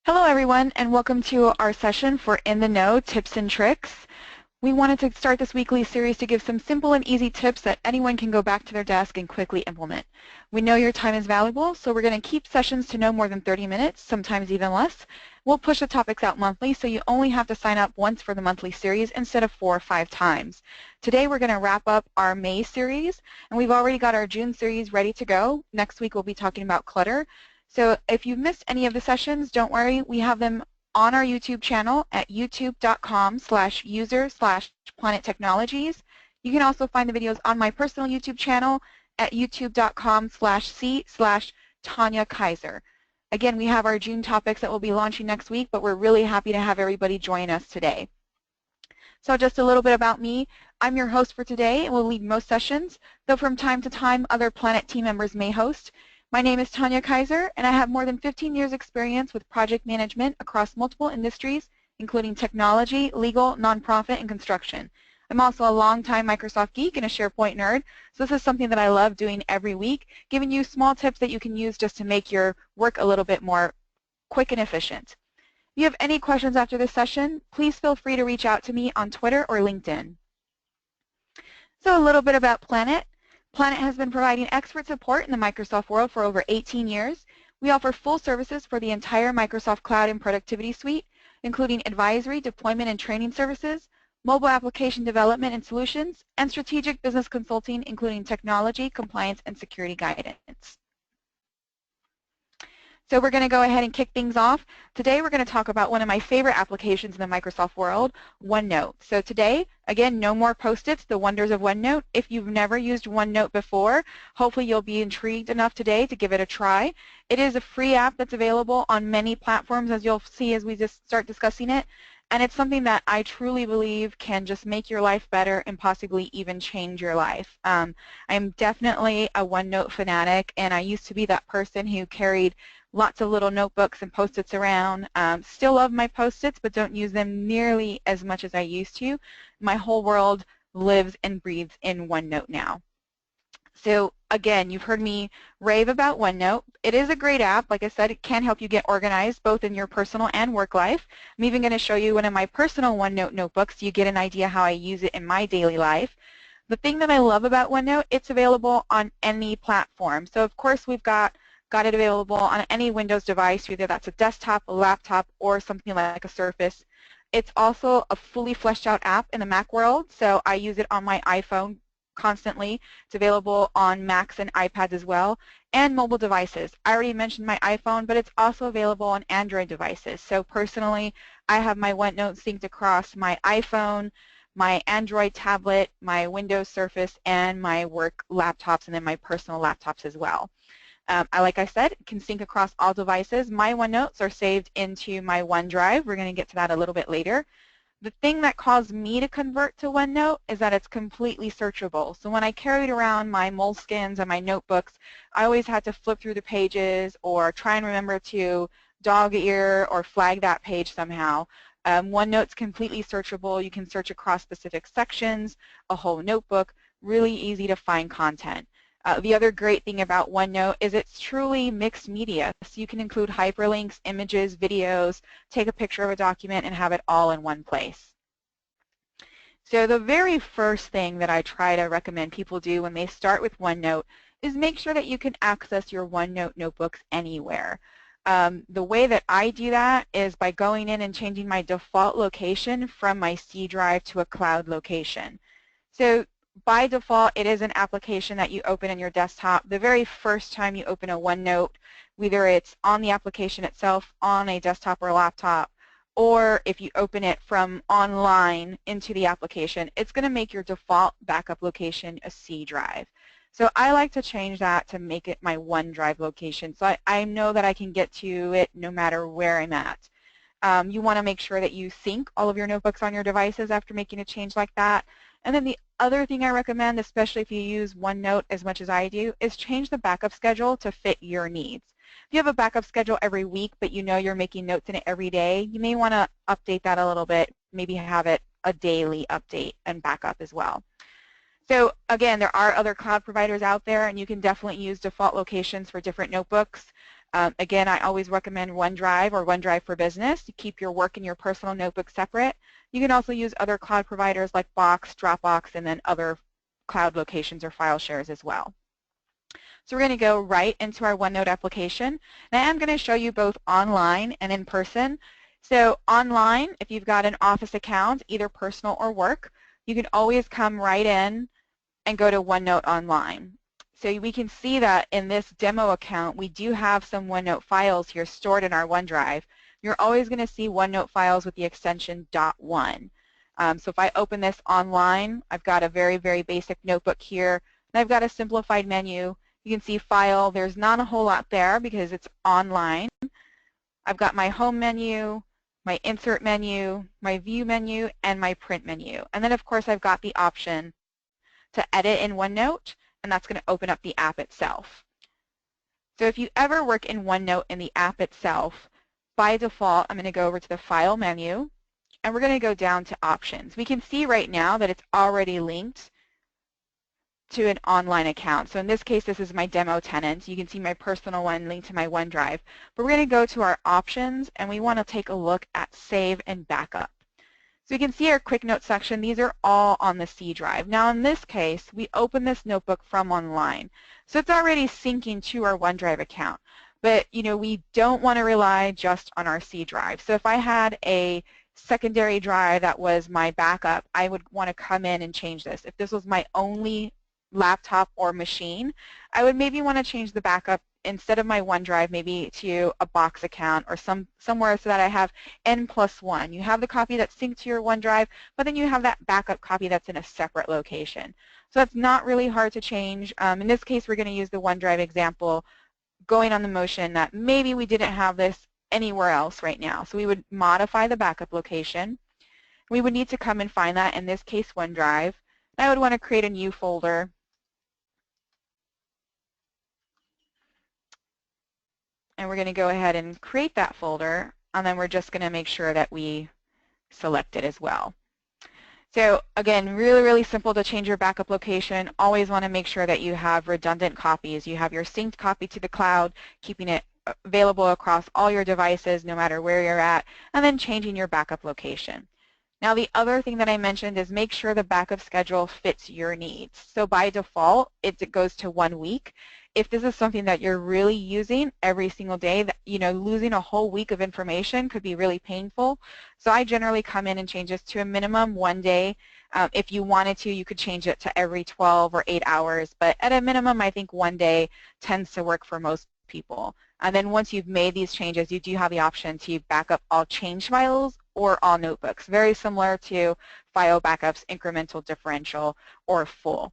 Hello everyone and welcome to our session for In the Know Tips and Tricks. We wanted to start this weekly series to give some simple and easy tips that anyone can go back to their desk and quickly implement. We know your time is valuable, so we're going to keep sessions to no more than 30 minutes, sometimes even less. We'll push the topics out monthly, so you only have to sign up once for the monthly series instead of 4 or 5 times. Today we're going to wrap up our May series, and we've already got our June series ready to go. Next week we'll be talking about clutter. So if you missed any of the sessions, don't worry, we have them on our YouTube channel at youtube.com/user/Planet Technologies. You can also find the videos on my personal YouTube channel at youtube.com/c/Tanya Kaiser. Again, we have our June topics that we'll be launching next week, but we're really happy to have everybody join us today. So just a little bit about me. I'm your host for today and will lead most sessions, though from time to time other Planet team members may host. My name is Tanya Kaiser, and I have more than 15 years experience with project management across multiple industries, including technology, legal, nonprofit, and construction. I'm also a longtime Microsoft geek and a SharePoint nerd, so this is something that I love doing every week, giving you small tips that you can use just to make your work a little bit more quick and efficient. If you have any questions after this session, please feel free to reach out to me on Twitter or LinkedIn. So a little bit about Planet. Planet has been providing expert support in the Microsoft world for over 18 years. We offer full services for the entire Microsoft Cloud and Productivity Suite, including advisory, deployment, and training services, mobile application development and solutions, and strategic business consulting, including technology, compliance, and security guidance. So we're going to go ahead and kick things off. Today we're going to talk about one of my favorite applications in the Microsoft world, OneNote. So today, again, no more Post-its, the wonders of OneNote. If you've never used OneNote before, hopefully you'll be intrigued enough today to give it a try. It is a free app that's available on many platforms, as you'll see as we just start discussing it. And it's something that I truly believe can just make your life better and possibly even change your life. I'm definitely a OneNote fanatic, and I used to be that person who carried lots of little notebooks and Post-its around. Still love my Post-its, but don't use them nearly as much as I used to. My whole world lives and breathes in OneNote now. So again, you've heard me rave about OneNote. It is a great app. Like I said, it can help you get organized both in your personal and work life. I'm even going to show you one of my personal OneNote notebooks so you get an idea how I use it in my daily life. The thing that I love about OneNote, it's available on any platform. So of course we've got it available on any Windows device, whether that's a desktop, a laptop, or something like a Surface. It's also a fully fleshed out app in the Mac world, so I use it on my iPhone constantly. It's available on Macs and iPads as well, and mobile devices. I already mentioned my iPhone, but it's also available on Android devices. So personally, I have my OneNote synced across my iPhone, my Android tablet, my Windows Surface, and my work laptops, and then my personal laptops as well. Like I said, it can sync across all devices. My OneNotes are saved into my OneDrive. We're going to get to that a little bit later. The thing that caused me to convert to OneNote is that it's completely searchable. So when I carried around my Moleskines and my notebooks, I always had to flip through the pages or try and remember to dog ear or flag that page somehow. OneNote's completely searchable. You can search across specific sections, a whole notebook, really easy to find content. The other great thing about OneNote is it's truly mixed media. So you can include hyperlinks, images, videos, take a picture of a document, and have it all in one place. So the very first thing that I try to recommend people do when they start with OneNote is make sure that you can access your OneNote notebooks anywhere. The way that I do that is by going in and changing my default location from my C drive to a cloud location. So by default, it is an application that you open in your desktop. The very first time you open a OneNote, whether it's on the application itself, on a desktop or laptop, or if you open it from online into the application, it's going to make your default backup location a C drive. So I like to change that to make it my OneDrive location, so I know that I can get to it no matter where I'm at. You want to make sure that you sync all of your notebooks on your devices after making a change like that. And then the other thing I recommend, especially if you use OneNote as much as I do, is change the backup schedule to fit your needs. If you have a backup schedule every week, but you know you're making notes in it every day, you may want to update that a little bit, maybe have it a daily update and backup as well. So again, there are other cloud providers out there, and you can definitely use default locations for different notebooks. Again, I always recommend OneDrive or OneDrive for Business to keep your work and your personal notebook separate. You can also use other cloud providers like Box, Dropbox, and then other cloud locations or file shares as well. So we're going to go right into our OneNote application. And I am going to show you both online and in person. So online, if you've got an Office account, either personal or work, you can always come right in and go to OneNote online. So we can see that in this demo account, we do have some OneNote files here stored in our OneDrive. You're always going to see OneNote files with the extension .1. So if I open this online, I've got a very, very basic notebook here, and I've got a simplified menu. You can see File. There's not a whole lot there because it's online. I've got my Home menu, my Insert menu, my View menu, and my Print menu. And then, of course, I've got the option to edit in OneNote, and that's going to open up the app itself. So if you ever work in OneNote in the app itself, by default, I'm going to go over to the File menu, and we're going to go down to Options. We can see right now that it's already linked to an online account. So in this case, this is my demo tenant. You can see my personal one linked to my OneDrive. But we're going to go to our Options, and we want to take a look at Save and Backup. So you can see our quick note section. These are all on the C drive. Now in this case, we open this notebook from online. So it's already syncing to our OneDrive account. But we don't want to rely just on our C drive. So if I had a secondary drive that was my backup, I would want to come in and change this. If this was my only laptop or machine, I would maybe want to change the backup instead of my OneDrive maybe to a Box account or somewhere so that I have N+1. You have the copy that's synced to your OneDrive, but then you have that backup copy that's in a separate location. So that's not really hard to change. In this case, we're going to use the OneDrive example, going on the motion that maybe we didn't have this anywhere else right now. So we would modify the backup location. We would need to come and find that, in this case, OneDrive. And I would want to create a new folder. And we're going to go ahead and create that folder, and then we're just going to make sure that we select it as well. So again, really, really simple to change your backup location. Always want to make sure that you have redundant copies. You have your synced copy to the cloud, keeping it available across all your devices no matter where you're at, and then changing your backup location. Now the other thing that I mentioned is make sure the backup schedule fits your needs. So by default, it goes to 1 week. If this is something that you're really using every single day, losing a whole week of information could be really painful. So I generally come in and change this to a minimum 1 day. If you wanted to, you could change it to every 12 or 8 hours. But at a minimum, I think 1 day tends to work for most people. And then once you've made these changes, you do have the option to back up all change files or all notebooks, very similar to file backups, incremental, differential, or full.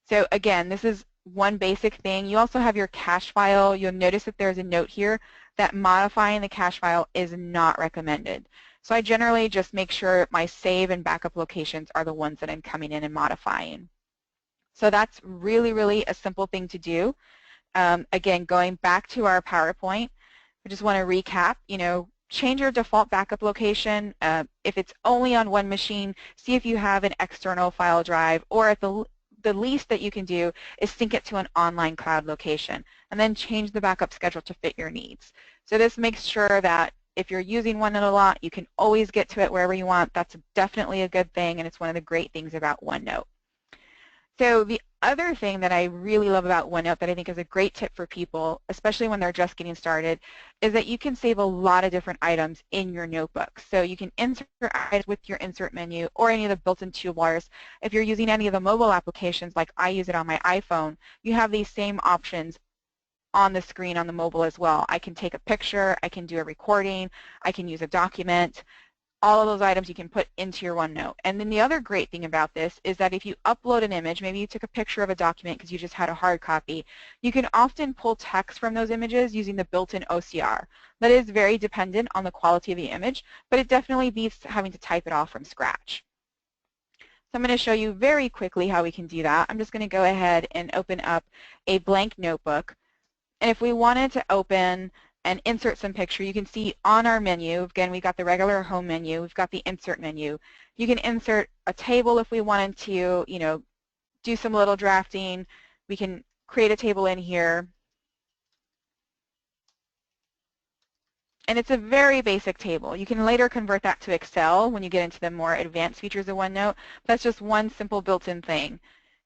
So again, this is one basic thing. You also have your cache file. You'll notice that there's a note here that modifying the cache file is not recommended. So I generally just make sure my save and backup locations are the ones that I'm coming in and modifying. So that's really, really a simple thing to do. Again, going back to our PowerPoint, I just want to recap, change your default backup location. If it's only on one machine, see if you have an external file drive, or at the least that you can do is sync it to an online cloud location, and then change the backup schedule to fit your needs. So this makes sure that if you're using OneNote a lot, you can always get to it wherever you want. That's definitely a good thing, and it's one of the great things about OneNote. So the other thing that I really love about OneNote that I think is a great tip for people, especially when they're just getting started, is that you can save a lot of different items in your notebook. So you can insert items with your insert menu or any of the built-in toolbars. If you're using any of the mobile applications, like I use it on my iPhone, you have these same options on the screen on the mobile as well. I can take a picture, I can do a recording, I can use a document. All of those items you can put into your OneNote. And then the other great thing about this is that if you upload an image, maybe you took a picture of a document because you just had a hard copy, you can often pull text from those images using the built-in OCR. That is very dependent on the quality of the image, but it definitely beats having to type it all from scratch. So I'm going to show you very quickly how we can do that. I'm just going to go ahead and open up a blank notebook. And if we wanted to open and insert some picture, you can see on our menu, again, we've got the regular home menu, we've got the insert menu. You can insert a table if we wanted to, do some little drafting. We can create a table in here. And it's a very basic table. You can later convert that to Excel when you get into the more advanced features of OneNote. That's just one simple built-in thing.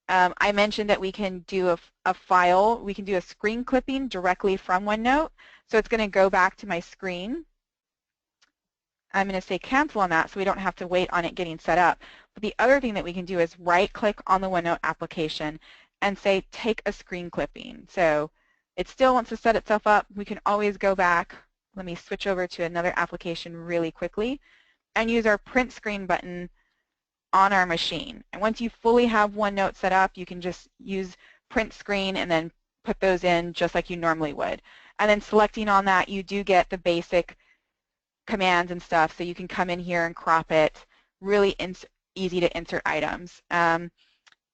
I mentioned that we can do a file, we can do a screen clipping directly from OneNote. So it's going to go back to my screen. I'm going to say cancel on that so we don't have to wait on it getting set up. But the other thing that we can do is right-click on the OneNote application and say take a screen clipping. So it still wants to set itself up. We can always go back. Let me switch over to another application really quickly and use our print screen button on our machine. And once you fully have OneNote set up, you can just use print screen and then put those in just like you normally would. And then selecting on that, you do get the basic commands and stuff, so you can come in here and crop it. Really easy to insert items.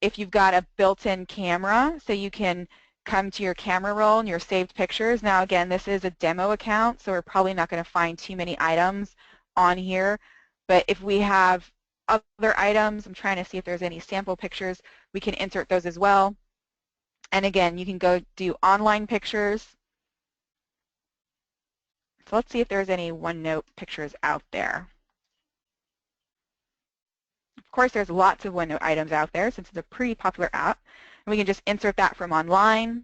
If you've got a built-in camera, so you can come to your camera roll and your saved pictures. Now again, this is a demo account, so we're probably not going to find too many items on here. But if we have other items, I'm trying to see if there's any sample pictures, we can insert those as well. And again, you can go do online pictures. So let's see if there's any OneNote pictures out there. Of course, there's lots of OneNote items out there since it's a pretty popular app. And we can just insert that from online.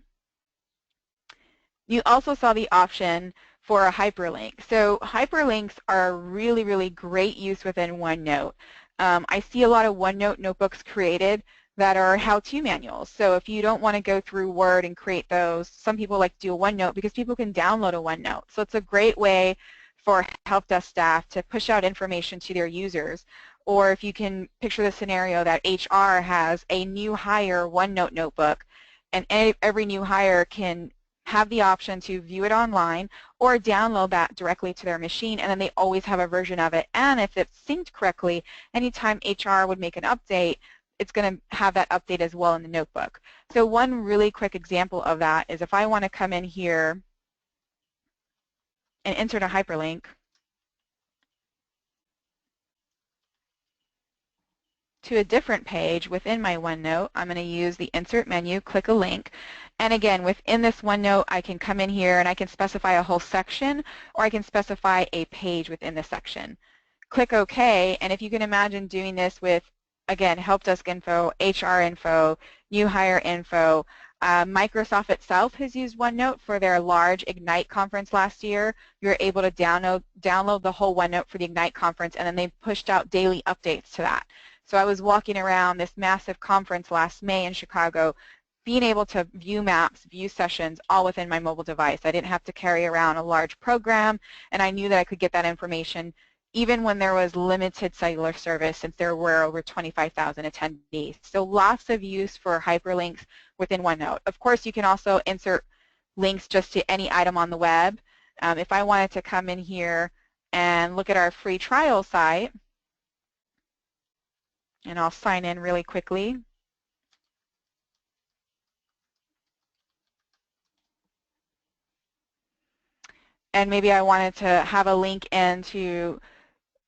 You also saw the option for a hyperlink. So hyperlinks are a really, really great use within OneNote. I see a lot of OneNote notebooks created that are how-to manuals. So if you don't want to go through Word and create those, some people like to do a OneNote because people can download a OneNote. So it's a great way for help desk staff to push out information to their users. Or if you can picture the scenario that HR has a new hire OneNote notebook, and every new hire can have the option to view it online or download that directly to their machine, and then they always have a version of it. And if it's synced correctly, anytime HR would make an update, it's going to have that update as well in the notebook. So one really quick example of that is if I want to come in here and insert a hyperlink to a different page within my OneNote, I'm going to use the Insert menu, click a link, and again, within this OneNote, I can come in here and I can specify a whole section, or I can specify a page within the section. Click OK, and if you can imagine doing this with, again, help desk info, HR info, new hire info. Microsoft itself has used OneNote for their large Ignite conference last year. You were able to download the whole OneNote for the Ignite conference, and then they pushed out daily updates to that. So I was walking around this massive conference last May in Chicago, being able to view maps, view sessions, all within my mobile device. I didn't have to carry around a large program, and I knew that I could get that information even when there was limited cellular service, since there were over 25,000 attendees. So lots of use for hyperlinks within OneNote. Of course, you can also insert links just to any item on the web. If I wanted to come in here and look at our free trial site, and I'll sign in really quickly. And maybe I wanted to have a link into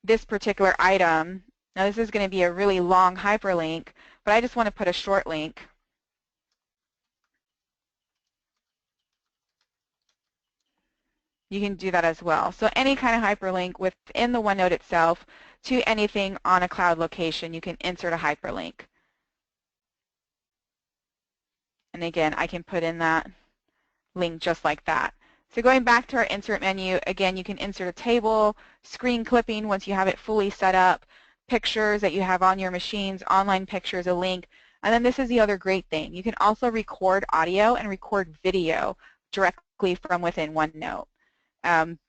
this particular item. Now this is going to be a really long hyperlink, but I just want to put a short link. You can do that as well. So any kind of hyperlink within the OneNote itself to anything on a cloud location, you can insert a hyperlink. And again, I can put in that link just like that. So going back to our insert menu, again, you can insert a table, screen clipping once you have it fully set up, pictures that you have on your machines, online pictures, a link. And then this is the other great thing. You can also record audio and record video directly from within OneNote.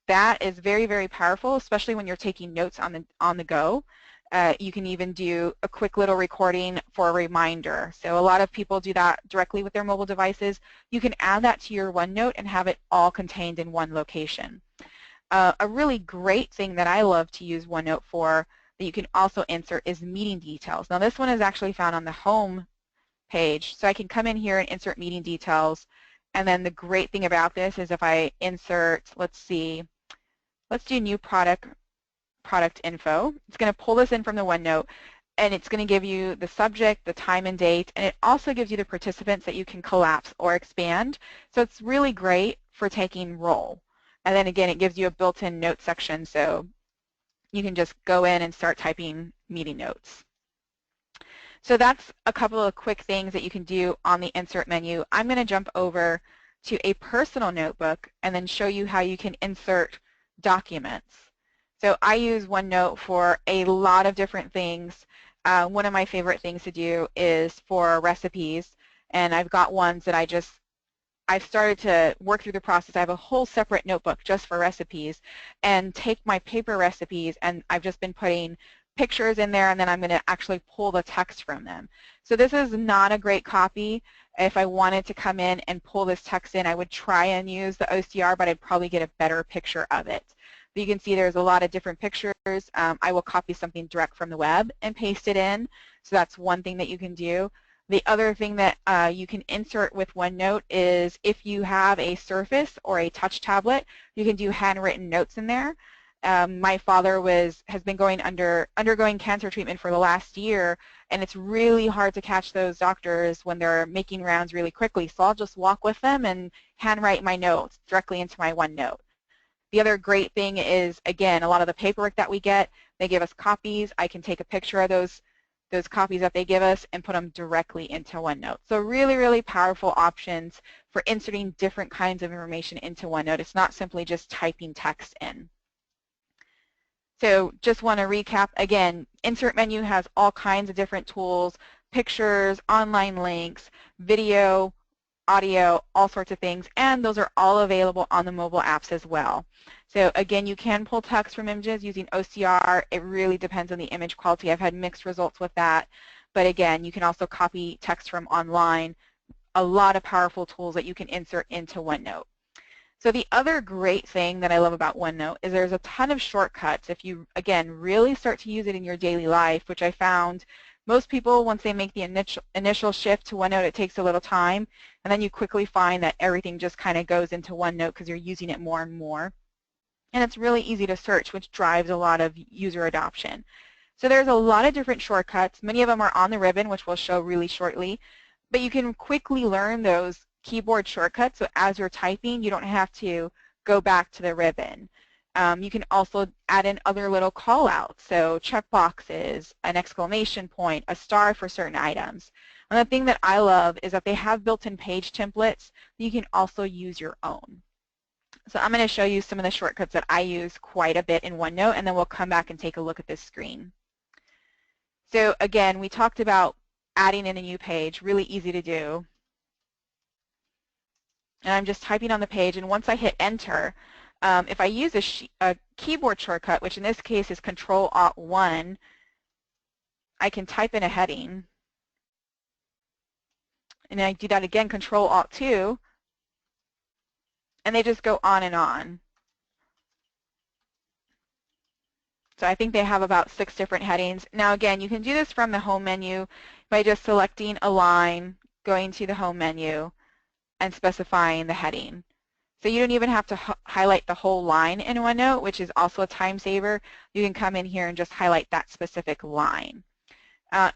That is very, very powerful, especially when you're taking notes on the go. You can even do a quick little recording for a reminder. So a lot of people do that directly with their mobile devices. You can add that to your OneNote and have it all contained in one location. A really great thing that I love to use OneNote for that you can also insert is meeting details. Now this one is actually found on the home page, so I can come in here and insert meeting details. And then the great thing about this is if I insert, let's do new product info. It's going to pull this in from the OneNote, and it's going to give you the subject, the time and date, and it also gives you the participants that you can collapse or expand. So it's really great for taking roll. And then again, it gives you a built-in note section, so you can just go in and start typing meeting notes. So that's a couple of quick things that you can do on the insert menu. I'm going to jump over to a personal notebook and then show you how you can insert documents. So I use OneNote for a lot of different things. One of my favorite things to do is for recipes, and I've got ones that I've started to work through the process. I have a whole separate notebook just for recipes, and take my paper recipes, and I've just been putting pictures in there, and then I'm going to actually pull the text from them. So this is not a great copy. If I wanted to come in and pull this text in, I would try and use the OCR, but I'd probably get a better picture of it. But you can see there's a lot of different pictures. I will copy something direct from the web and paste it in. So that's one thing that you can do. The other thing that you can insert with OneNote is if you have a Surface or a touch tablet, you can do handwritten notes in there. My father has been undergoing cancer treatment for the last year, and it's really hard to catch those doctors when they're making rounds really quickly. So I'll just walk with them and handwrite my notes directly into my OneNote. The other great thing is, again, a lot of the paperwork that we get, they give us copies. I can take a picture of those copies that they give us and put them directly into OneNote. So really, really powerful options for inserting different kinds of information into OneNote. It's not simply just typing text in. So just want to recap, again, insert menu has all kinds of different tools, pictures, online links, video, audio, all sorts of things, and those are all available on the mobile apps as well. So again, you can pull text from images using OCR. It really depends on the image quality. I've had mixed results with that. But again, you can also copy text from online. A lot of powerful tools that you can insert into OneNote. So the other great thing that I love about OneNote is there's a ton of shortcuts if you, again, really start to use it in your daily life, which I found most people, once they make the initial shift to OneNote, it takes a little time, and then you quickly find that everything just kind of goes into OneNote because you're using it more and more. And it's really easy to search, which drives a lot of user adoption. So there's a lot of different shortcuts. Many of them are on the ribbon, which we'll show really shortly. But you can quickly learn those keyboard shortcuts, so as you're typing, you don't have to go back to the ribbon. You can also add in other little call-outs, so checkboxes, an exclamation point, a star for certain items. And the thing that I love is that they have built-in page templates. You can also use your own. So I'm going to show you some of the shortcuts that I use quite a bit in OneNote, and then we'll come back and take a look at this screen. So again, we talked about adding in a new page, really easy to do. And I'm just typing on the page, and once I hit enter, if I use a keyboard shortcut, which in this case is Control-Alt-1, I can type in a heading, and I do that again, Control-Alt-2, and they just go on and on. So I think they have about 6 different headings. Now again, you can do this from the home menu by just selecting a line, going to the home menu, and specifying the heading. So you don't even have to highlight the whole line in OneNote, which is also a time saver. You can come in here and just highlight that specific line.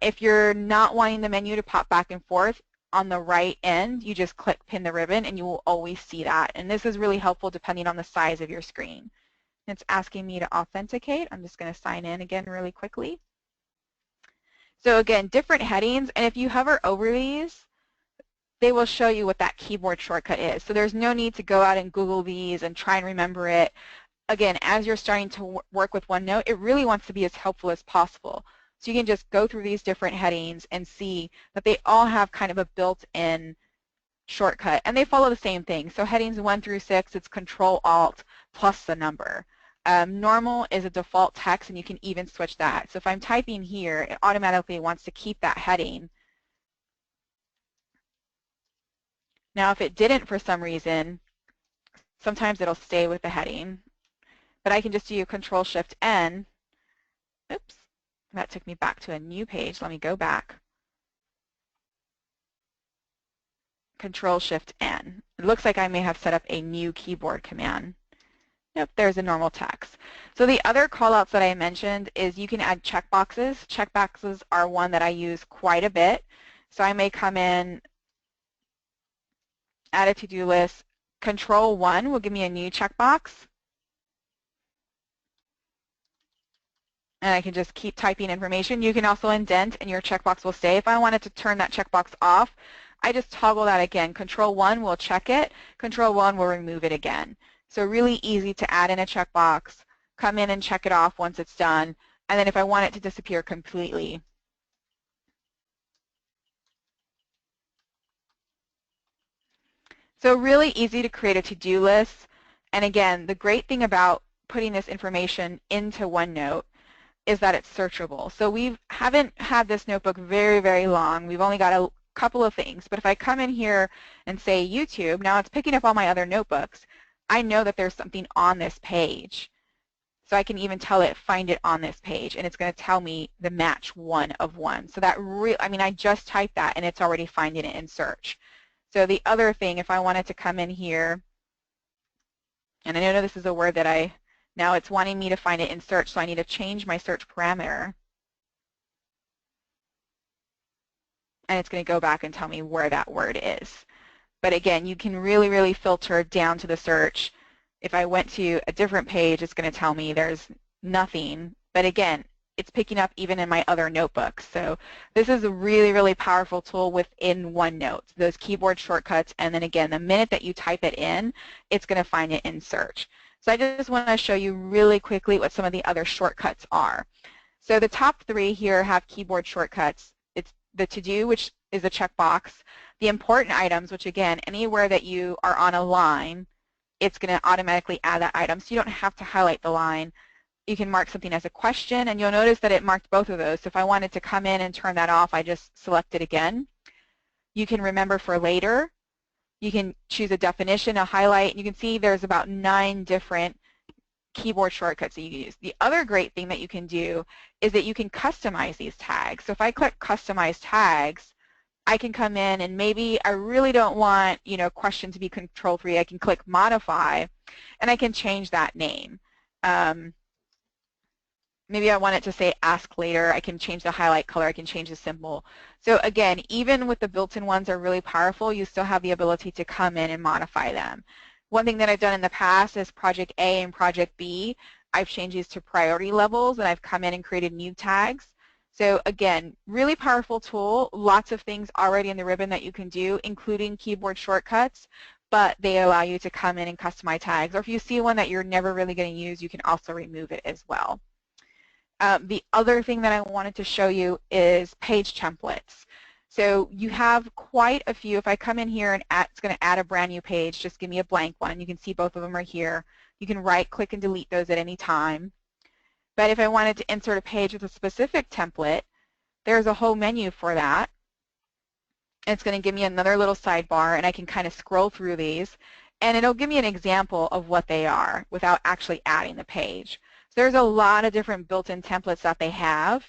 If you're not wanting the menu to pop back and forth, on the right end, you just click pin the ribbon and you will always see that. And this is really helpful depending on the size of your screen. It's asking me to authenticate. I'm just going to sign in again really quickly. So again, different headings, and if you hover over these, they will show you what that keyboard shortcut is. So there's no need to go out and Google these and try and remember it. Again, as you're starting to work with OneNote, it really wants to be as helpful as possible. So you can just go through these different headings and see that they all have kind of a built-in shortcut, and they follow the same thing. So headings 1 through 6, it's Control-Alt plus the number. Normal is a default text, and you can even switch that. So if I'm typing here, it automatically wants to keep that heading. Now, if it didn't for some reason, sometimes it'll stay with the heading. But I can just do Control-Shift-N. Oops, that took me back to a new page. Let me go back. Control-Shift-N. It looks like I may have set up a new keyboard command. Nope, there's a normal text. So the other callouts that I mentioned is you can add checkboxes. Checkboxes are one that I use quite a bit. So I may come in, add a to-do list, Control 1 will give me a new checkbox. And I can just keep typing information. You can also indent and your checkbox will stay. If I wanted to turn that checkbox off, I just toggle that again. Control 1 will check it. Control 1 will remove it again. So really easy to add in a checkbox, come in and check it off once it's done, and then if I want it to disappear completely. So really easy to create a to-do list. And again, the great thing about putting this information into OneNote is that it's searchable. So we haven't had this notebook very, very long. We've only got a couple of things. But if I come in here and say YouTube, now it's picking up all my other notebooks. I know that there's something on this page. So I can even tell it, find it on this page, and it's going to tell me the match 1 of 1. So that I just typed that, and it's already finding it in search. So the other thing, if I wanted to come in here, and I know this is a word that now it's wanting me to find it in search, so I need to change my search parameter. And it's going to go back and tell me where that word is. But again, you can really, really filter down to the search. If I went to a different page, it's going to tell me there's nothing. But again, it's picking up even in my other notebooks. So this is a really, really powerful tool within OneNote, those keyboard shortcuts. And then again, the minute that you type it in, it's going to find it in search. So I just want to show you really quickly what some of the other shortcuts are. So the top 3 here have keyboard shortcuts. It's the to-do, which is a checkbox. The important items, which again, anywhere that you are on a line, it's going to automatically add that item. So you don't have to highlight the line. You can mark something as a question, and you'll notice that it marked both of those. So if I wanted to come in and turn that off, I just select it again. You can remember for later. You can choose a definition, a highlight, and you can see there's about 9 different keyboard shortcuts that you can use. The other great thing that you can do is that you can customize these tags. So if I click Customize Tags, I can come in and maybe I really don't want, question to be Control-3. I can click Modify, and I can change that name. Maybe I want it to say Ask Later. I can change the highlight color. I can change the symbol. So again, even with the built-in ones are really powerful, you still have the ability to come in and modify them. One thing that I've done in the past is Project A and Project B. I've changed these to priority levels, and I've come in and created new tags. So again, really powerful tool. Lots of things already in the ribbon that you can do, including keyboard shortcuts, but they allow you to come in and customize tags. Or if you see one that you're never really going to use, you can also remove it as well. The other thing that I wanted to show you is page templates. So you have quite a few. If I come in here and it's going to add a brand new page, just give me a blank one. You can see both of them are here. You can right-click and delete those at any time. But if I wanted to insert a page with a specific template, there's a whole menu for that. It's going to give me another little sidebar, and I can kind of scroll through these, and it'll give me an example of what they are without actually adding the page. So there's a lot of different built-in templates that they have.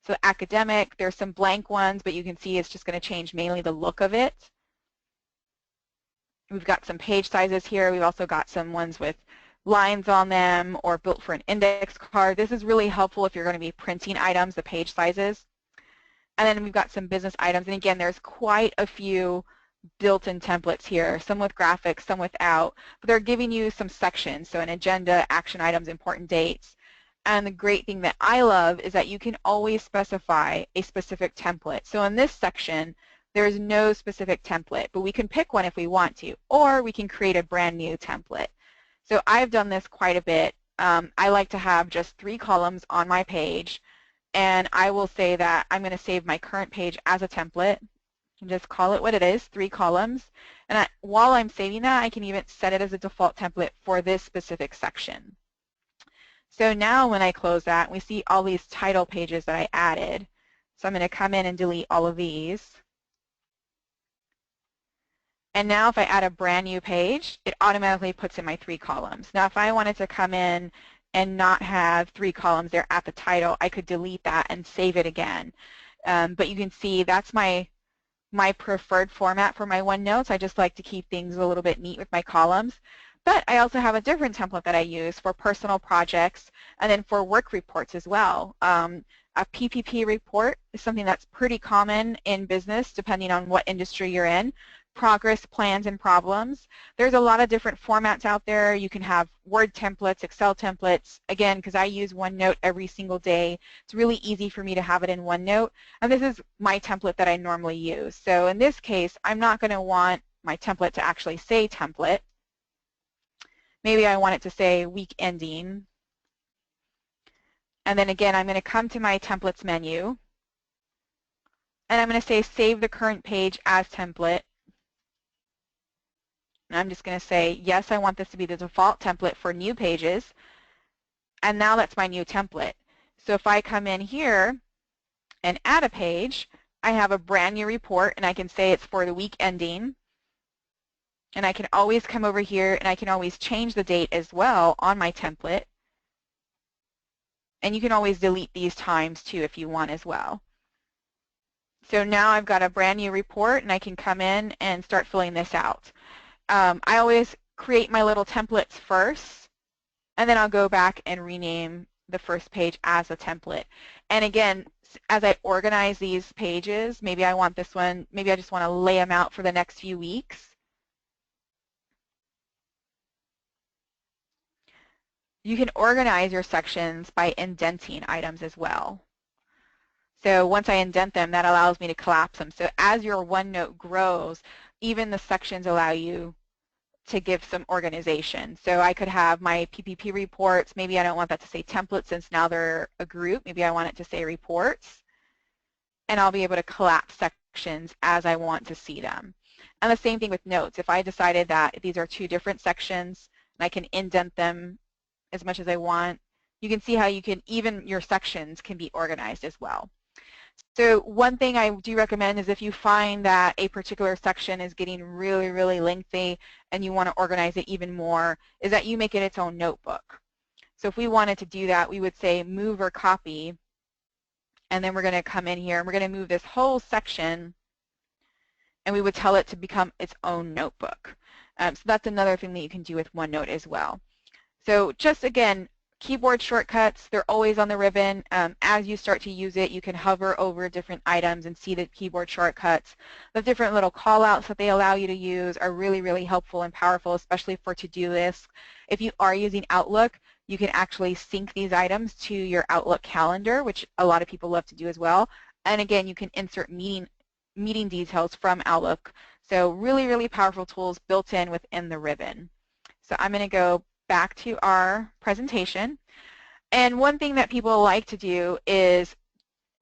So academic, there's some blank ones, but you can see it's just going to change mainly the look of it. We've got some page sizes here. We've also got some ones with lines on them or built for an index card. This is really helpful if you're going to be printing items, the page sizes. And then we've got some business items. And again, there's quite a few built-in templates here, some with graphics, some without, but they're giving you some sections, so an agenda, action items, important dates. And the great thing that I love is that you can always specify a specific template. So in this section, there's no specific template, but we can pick one if we want to, or we can create a brand new template. So I've done this quite a bit. I like to have just 3 columns on my page, and I will say that I'm going to save my current page as a template and just call it what it is, 3 columns. And while I'm saving that, I can even set it as a default template for this specific section. So now when I close that, we see all these title pages that I added. So I'm going to come in and delete all of these. And now if I add a brand new page, it automatically puts in my 3 columns. Now if I wanted to come in and not have 3 columns there at the title, I could delete that and save it again. But you can see that's my preferred format for my OneNotes. I just like to keep things a little bit neat with my columns. But I also have a different template that I use for personal projects and then for work reports as well. A PPP report is something that's pretty common in business depending on what industry you're in. progress, plans, and problems. There's a lot of different formats out there. You can have Word templates, Excel templates. Again, because I use OneNote every single day, it's really easy for me to have it in OneNote. And this is my template that I normally use. So in this case, I'm not going to want my template to actually say template. Maybe I want it to say week ending. And then again, I'm going to come to my templates menu. And I'm going to say save the current page as template. And I'm just going to say, yes, I want this to be the default template for new pages. And now that's my new template. So if I come in here and add a page, I have a brand new report, and I can say it's for the week ending. And I can always come over here, and I can always change the date as well on my template. And you can always delete these times too if you want as well. So now I've got a brand new report, and I can come in and start filling this out. I always create my little templates first, and then I'll go back and rename the first page as a template. And again, as I organize these pages, maybe I want this one, maybe I just want to lay them out for the next few weeks. You can organize your sections by indenting items as well. So once I indent them, that allows me to collapse them. So as your OneNote grows, even the sections allow you to give some organization. So I could have my PPP reports. Maybe I don't want that to say template since now they're a group. Maybe I want it to say reports. And I'll be able to collapse sections as I want to see them. And the same thing with notes. If I decided that these are two different sections and I can indent them as much as I want, you can see how you can, even your sections can be organized as well. So one thing I do recommend is if you find that a particular section is getting really, really lengthy and you want to organize it even more, is that you make it its own notebook. So if we wanted to do that, we would say move or copy, and then we're going to come in here and we're going to move this whole section, and we would tell it to become its own notebook. So that's another thing that you can do with OneNote as well. So just again, keyboard shortcuts, they're always on the ribbon. As you start to use it, you can hover over different items and see the keyboard shortcuts. The different little call-outs that they allow you to use are really, really helpful and powerful, especially for to-do lists. If you are using Outlook, you can actually sync these items to your Outlook calendar, which a lot of people love to do as well. And again, you can insert meeting details from Outlook. So really, really powerful tools built in within the ribbon. So I'm going to go back to our presentation. And one thing that people like to do is,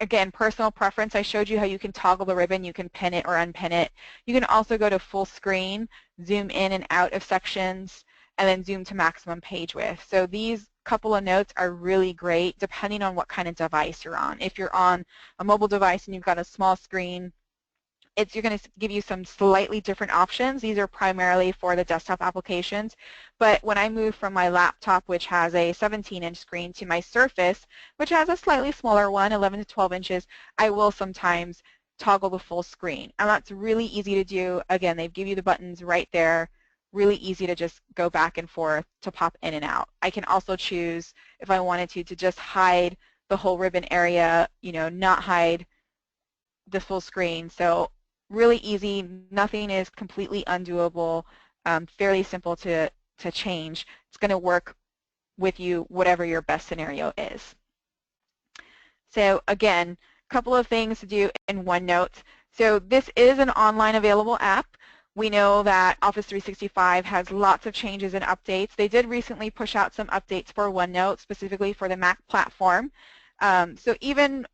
again, personal preference. I showed you how you can toggle the ribbon. You can pin it or unpin it. You can also go to full screen, zoom in and out of sections, and then zoom to maximum page width. So these couple of notes are really great depending on what kind of device you're on. If you're on a mobile device and you've got a small screen, you're going to give you some slightly different options. These are primarily for the desktop applications. But when I move from my laptop, which has a 17-inch screen, to my Surface, which has a slightly smaller one, 11 to 12 inches, I will sometimes toggle the full screen. And that's really easy to do. Again, they give you the buttons right there. Really easy to just go back and forth to pop in and out. I can also choose, if I wanted to just hide the whole ribbon area, not hide the full screen. So really easy, nothing is completely undoable, fairly simple to change. It's going to work with you whatever your best scenario is. So again, a couple of things to do in OneNote. So this is an online available app. We know that Office 365 has lots of changes and updates. They did recently push out some updates for OneNote, specifically for the Mac platform. So even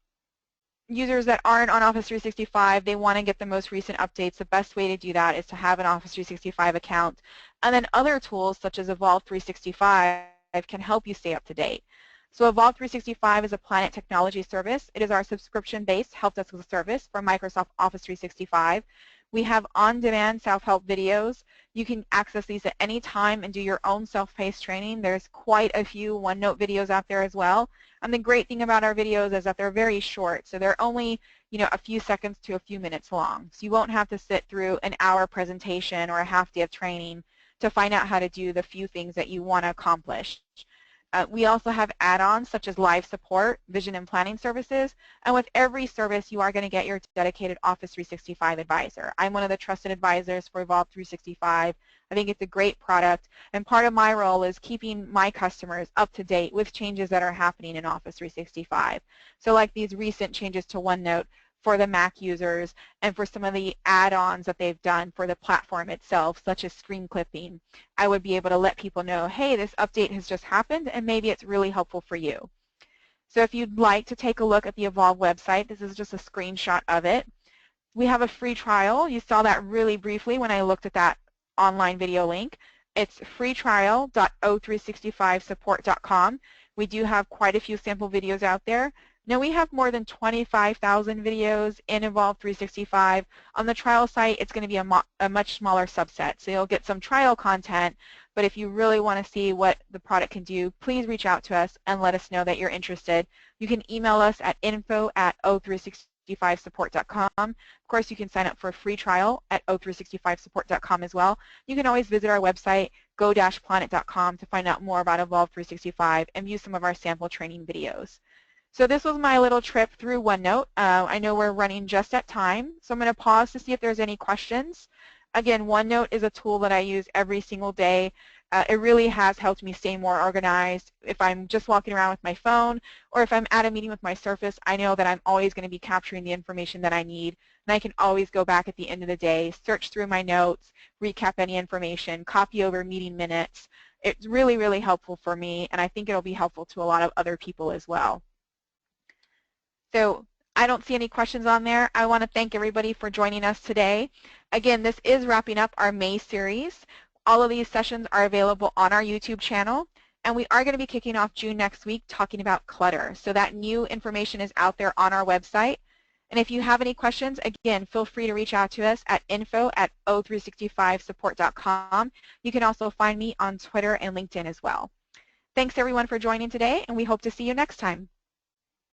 users that aren't on Office 365, they want to get the most recent updates. The best way to do that is to have an Office 365 account. And then other tools such as Evolve 365 can help you stay up to date. So Evolve 365 is a Planet technology service. It is our subscription-based help desk service for Microsoft Office 365. We have on-demand self-help videos. You can access these at any time and do your own self-paced training. There's quite a few OneNote videos out there as well. And the great thing about our videos is that they're very short. So they're only, a few seconds to a few minutes long. So you won't have to sit through an hour presentation or a half day of training to find out how to do the few things that you want to accomplish. We also have add-ons such as live support, vision and planning services, and with every service you are going to get your dedicated Office 365 advisor. I'm one of the trusted advisors for Evolve 365. I think it's a great product, and part of my role is keeping my customers up to date with changes that are happening in Office 365. So like these recent changes to OneNote for the Mac users and for some of the add-ons that they've done for the platform itself, such as screen clipping, I would be able to let people know, hey, this update has just happened and maybe it's really helpful for you. So if you'd like to take a look at the Evolve website, this is just a screenshot of it. We have a free trial. You saw that really briefly when I looked at that online video link. It's freetrial.o365support.com. We do have quite a few sample videos out there. Now we have more than 25,000 videos in Evolve 365. On the trial site, it's going to be a much smaller subset. So you'll get some trial content, but if you really want to see what the product can do, please reach out to us and let us know that you're interested. You can email us at info@o365support.com. Of course, you can sign up for a free trial at o365support.com as well. You can always visit our website, go-planet.com, to find out more about Evolve 365 and view some of our sample training videos. So this was my little trip through OneNote. I know we're running just at time, so I'm going to pause to see if there's any questions. Again, OneNote is a tool that I use every single day. It really has helped me stay more organized. If I'm just walking around with my phone or if I'm at a meeting with my Surface, I know that I'm always going to be capturing the information that I need, and I can always go back at the end of the day, search through my notes, recap any information, copy over meeting minutes. It's really, really helpful for me, and I think it'll be helpful to a lot of other people as well. So I don't see any questions on there. I want to thank everybody for joining us today. Again, this is wrapping up our May series. All of these sessions are available on our YouTube channel, and we are going to be kicking off June next week talking about clutter. So that new information is out there on our website. And if you have any questions, again, feel free to reach out to us at info@o365support.com. You can also find me on Twitter and LinkedIn as well. Thanks everyone for joining today, and we hope to see you next time.